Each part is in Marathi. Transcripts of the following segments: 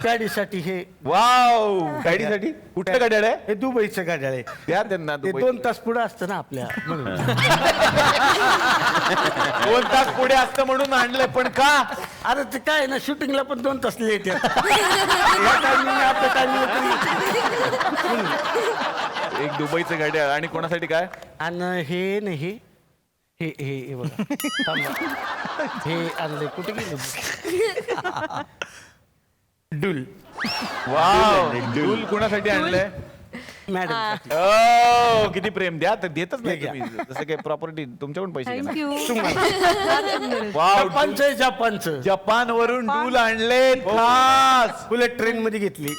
गाडीसाठी हे वाव गाडीसाठी कुठलं गाड्याळ आहे हे दुबईचं गाड्याळ आहे. द्या त्यांना ते दुबई. 2 तास पुढे असतं ना आपल्या म्हणून 2 तास पुढे असतं म्हणून आणलंय पण का अरे ते काय ना शूटिंगला पण 2 तास लेट येतात या टायमिंग आपल्या टायमिंग एक दुबईचं गाड्याळ आणि कोणासाठी काय आणि हे नाही हे हे हे बघा थांबा. हे आणले कुठे गेले डुल वाव डूल कोणासाठी आणलंय मॅडम ओ किती प्रेम द्या तर देतच नाही घ्या. तुम्ही जसं काही प्रॉपर्टी तुमच्याकडून पैसे घेणार. थँक्यू. वाव जपानचं जपानचं जपान वरून डूल आणले खास बुलेट ट्रेन मध्ये घेतली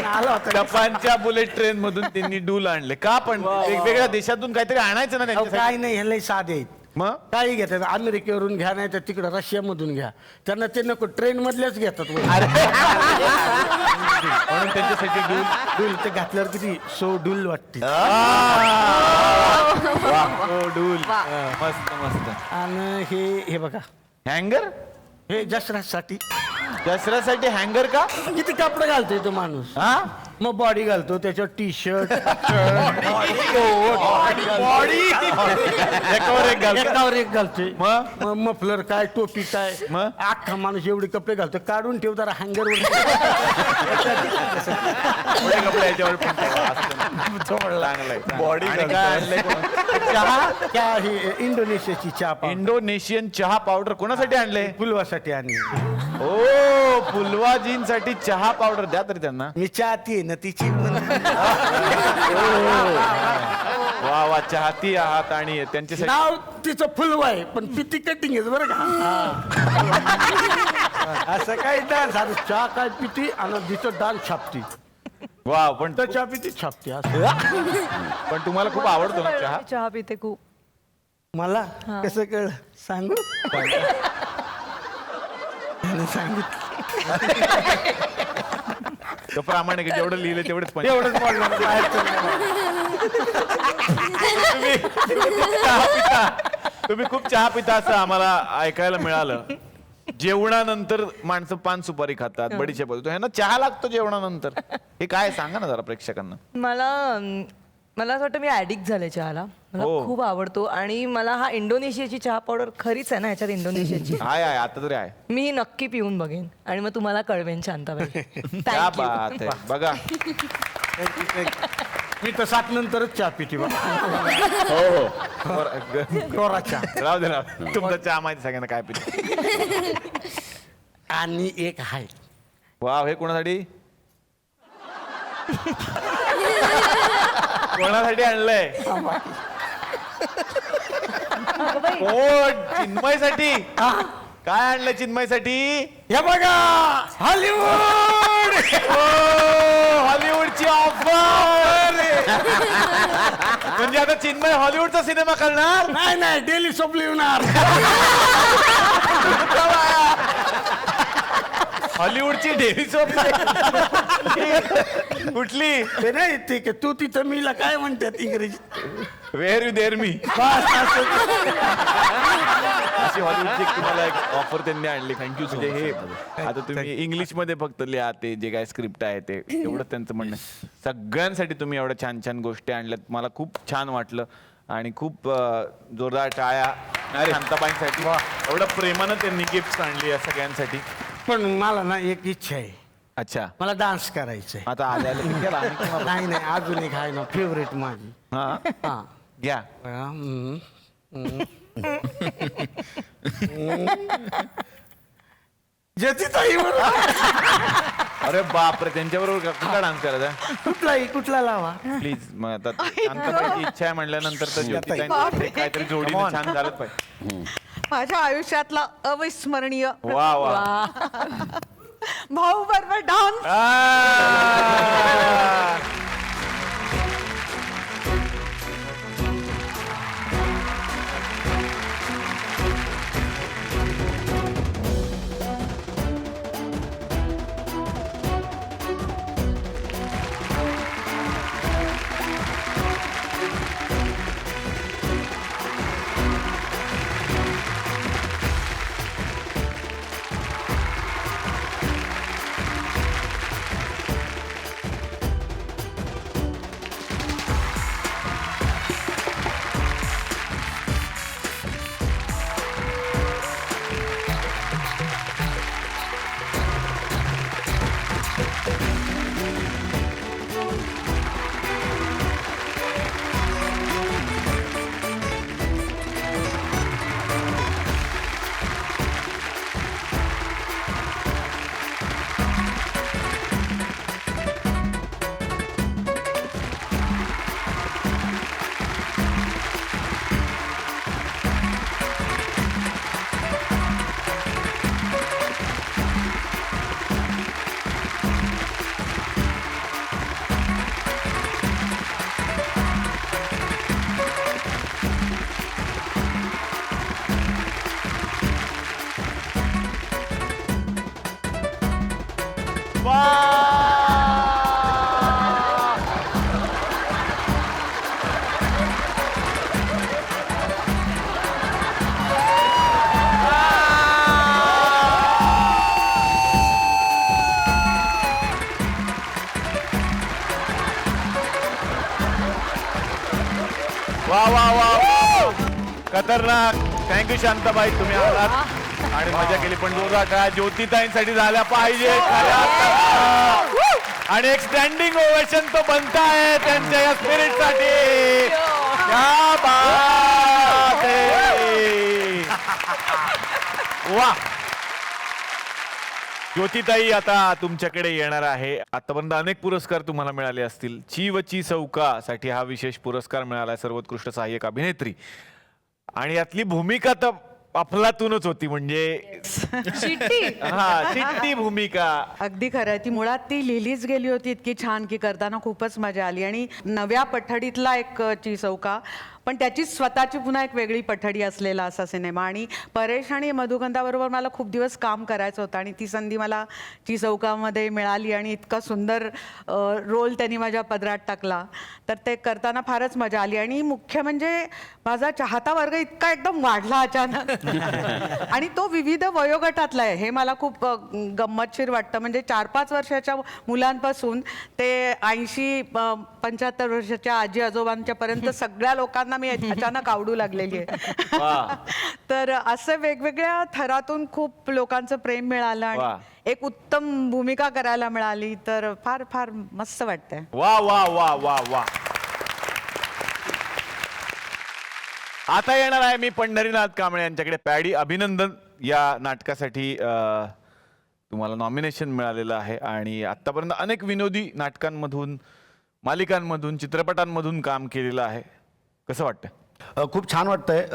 आला होता जपानच्या बुलेट ट्रेन मधून त्यांनी डूल आणले का पण वेगवेगळ्या देशातून काहीतरी आणायचं ना अहो, त्यांच्यासाठी काय नाही ह्याला साधे आहेत मग काही घेतात अमेरिकेवरून घ्या नाही तर तिकडं रशियामधून घ्या त्यांना ते नको ट्रेन मधल्याच घेतात म्हणून त्यांच्यासाठी डूल डुल ते घातल्यावर किती सो डुल वाटते डूल मस्त मस्त आणि हे बघा हँगर हे दसऱ्यासाठी दसऱ्यासाठी हँगर का किती कपडे घालतोय तो माणूस हा मग बॉडी घालतो त्याच्यावर टी शर्ट बॉडी एकावर एक घालतो. एकावर एक घालतोय मग मग मफलर काय टोपी काय मग? अख्खा माणूस एवढे कपडे घालतो काढून ठेव जरा हँगर थोडे कपडे याच्यावर पण चांगलंय बॉडी काय आणलंय चहा क्या ही इंडोनेशियाची चहा पावडर इंडोनेशियन चहा पावडर कोणासाठी आणले फुलवासाठी आणि ओ फुलवाजींसाठी चहा पावडर द्या तरी त्यांना मी चाहती ना तिची वा वा चाहती आहात आणि त्यांच्यासाठी नाव तिचं फुलवा आहे पण पिती कटिंग आहे बरं का असं काही डान्स झालं चहा काय पिती आणि तिचं डान्स छापती वा पण तर चहा पिती छापती असं पण तुम्हाला खूप आवडतो ना चहा चहा पिते खूप. मला कसं कळ सांगू त्याने सांगितलं तो प्रामाणिक आहे, जेवढं लिहिलं तेवढंच पण एवढंच बोलणार बाहेरचं नाही. तुम्ही खूप चहा पिता असं आम्हाला ऐकायला मिळालं जेवणानंतर माणसं पान सुपारी खातात बडीशेप होतो ह्यांना चहा लागतो जेवणानंतर हे काय सांगा ना जरा प्रेक्षकांना मला असं वाटतं मी ऍडिक्ट झाले चहाला. मला हो. खूप आवडतो आणि मला हा इंडोनेशियाची चहा पावडर खरीच आहे ना ह्याच्यात इंडोनेशियाची आहे आता तरी आहे मी ही नक्की पिऊन बघेन आणि मग तुम्हाला कळवेन शांताबाई. क्या बात आहे बघा मी तर 7 नंतरच चहा पिते बा हो गोरा चहा राहू दे ना तुमचा चहा माहिती सगळ्यांना काय पिते आणि एक आहे वाव हे कोणासाठी कोणासाठी आणलंय ओ चिन्मयसाठी काय आणलंय चिन्मयसाठी हे बघा हॉलिवूड हॉलिवूडची ऑफर म्हणजे आता चिन्मय हॉलिवूडचा सिनेमा करणार नाही डेली सोप लिहणार हॉलिवूडची डेव्ही सोप कुठली ते नाही ते की तू तिथं मीला काय म्हणतात इंग्रजी वेअर यू देअर मी बस असं. अशी हॉलिवूडची तुम्हाला एक ऑफर त्यांनी आणली थँक्यू म्हणजे हे आता तुम्ही इंग्लिश मध्ये फक्त लिहा ते जे काय स्क्रिप्ट आहे ते एवढं त्यांचं म्हणणं आहे. सगळ्यांसाठी तुम्ही एवढ्या छान छान गोष्टी आणल्यात मला खूप छान वाटलं आणि खूप जोरदार टाळ्या शांताबाईंसाठी एवढं प्रेमानं त्यांनी गिफ्ट आणली या सगळ्यांसाठी पण मला ना एक इच्छा आहे अच्छा मला डान्स करायचा आहे आता आल्याला नाही अजून एक आहे ना फेवरेट माझी हा हा घ्या ज्योतिताई अरे बापरे त्यांच्याबरोबर कुठला डान्स करायचा कुठला लावा प्लीज मग आता शांताबाईची इच्छा आहे म्हणल्यानंतर तर ज्योतिताईंचं काहीतरी जोडीने छान झालंच पाहिजे माझ्या आयुष्यातला अविस्मरणीय वा वा भाऊ बरोबर डान्स आ! वा वा वा खतरनाक. थँक्यू शांताबाई, तुम्ही आलात आणि मजा केली. पण जोरात टाळ्या ज्योतिताईंसाठी झाल्या पाहिजे खऱ्या अर्थानं. आणि एक स्टँडिंग ओवेशन तो बनताय त्यांच्या या स्पिरिट साठी. क्या बात है. वा. ज्योतिताई आता तुमच्याकडे येणार आहे. आतापर्यंत अनेक पुरस्कार तुम्हाला मिळाले असतील. चीवची चौका साठी हा विशेष पुरस्कार मिळाला, सर्वोत्कृष्ट सहाय्यक अभिनेत्री. आणि यातली भूमिका तर अफलातूनच होती. म्हणजे हा चिट्टी भूमिका. अगदी खरं आहे. ती मुळात ती लिहिलीच गेली होती इतकी छान की करताना खूपच मजा आली. आणि नव्या पठडीतला एक चिचौका, पण त्याची स्वतःची पुन्हा एक वेगळी पठडी असलेला असा सिनेमा. आणि परेश आणि मधुगंधाबरोबर मला खूप दिवस काम करायचं होतं आणि ती संधी मला चिचौकामध्ये मिळाली आणि इतका सुंदर रोल त्यांनी माझ्या पदरात टाकला. तर ते करताना फारच मजा आली. आणि मुख्य म्हणजे माझा चाहता वर्ग इतका एकदम वाढला अचानक आणि तो विविध वयोगटातला आहे. हे मला खूप गंमतशीर वाटतं. म्हणजे 4-5 वर्षाच्या मुलांपासून ते 80-75 वर्षाच्या आजी आजोबांच्या पर्यंत सगळ्या लोकांना मी अचानक आवडू लागलेली आहे. तर असं वेगवेगळ्या थरातून खूप लोकांचं प्रेम मिळालं आणि एक उत्तम भूमिका करायला मिळाली. तर फार फार मस्त वाटतंय. वा वा वा वा वा. आता येणार आहे मी पंढरीनाथ कांबळे यांच्याकडे. पॅडी, अभिनंदन. या नाटकासाठी तुम्हाला नॉमिनेशन मिळालेलं आहे आणि आतापर्यंत अनेक विनोदी नाटकांमधून, मालिकांमधून, चित्रपटांमधून काम केलेलं आहे. कसं वाटतं? खूप छान वाटतंय.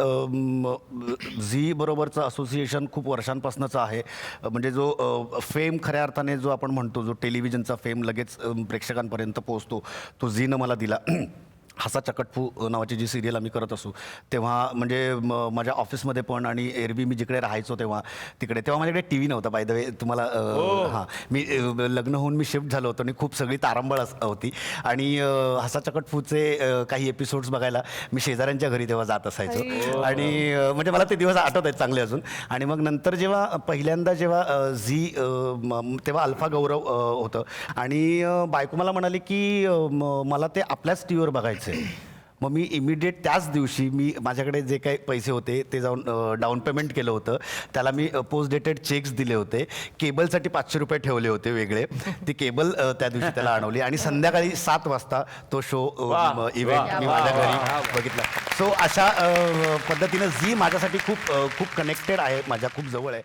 झी बरोबरचं असोसिएशन खूप वर्षांपासूनचं आहे. म्हणजे जो फेम खऱ्या अर्थाने जो आपण म्हणतो, जो टेलिव्हिजनचा फेम लगेच प्रेक्षकांपर्यंत पोहोचतो, तो झीनं मला दिला. हसा चकटफू नावाची जी सिरियल आम्ही करत असू तेव्हा, म्हणजे माझ्या ऑफिसमध्ये पण आणि एरवी मी जिकडे राहायचो तेव्हा माझ्याकडे टी व्ही नव्हता. बाय द वे तुम्हाला हां, मी लग्न होऊन मी शिफ्ट झालो होतो आणि खूप सगळी तारंबळ होती. आणि हसा चकटफूचे काही एपिसोड्स बघायला मी शेजाऱ्यांच्या घरी तेव्हा जात असायचो. आणि म्हणजे मला ते दिवस आठवत आहेत चांगले अजून. आणि मग नंतर जेव्हा पहिल्यांदा झी तेव्हा अल्फा गौरव होतं आणि बायको मला म्हणाली की मला ते आपल्याच टी व्हीवर बघायचं. मग मी इमिडिएट त्याच दिवशी मी माझ्याकडे जे काही पैसे होते ते जाऊन डाऊन पेमेंट केलं होतं. त्याला मी पोस्ट डेटेड चेक्स दिले होते. केबलसाठी 500 रुपये ठेवले होते वेगळे. ती केबल त्या दिवशी त्याला आणवली आणि संध्याकाळी 7 वाजता तो शो इव्हेंट मी माझ्या घरी बघितला. सो अशा पद्धतीनं झी माझ्यासाठी खूप खूप कनेक्टेड आहे, माझ्या खूप जवळ आहे.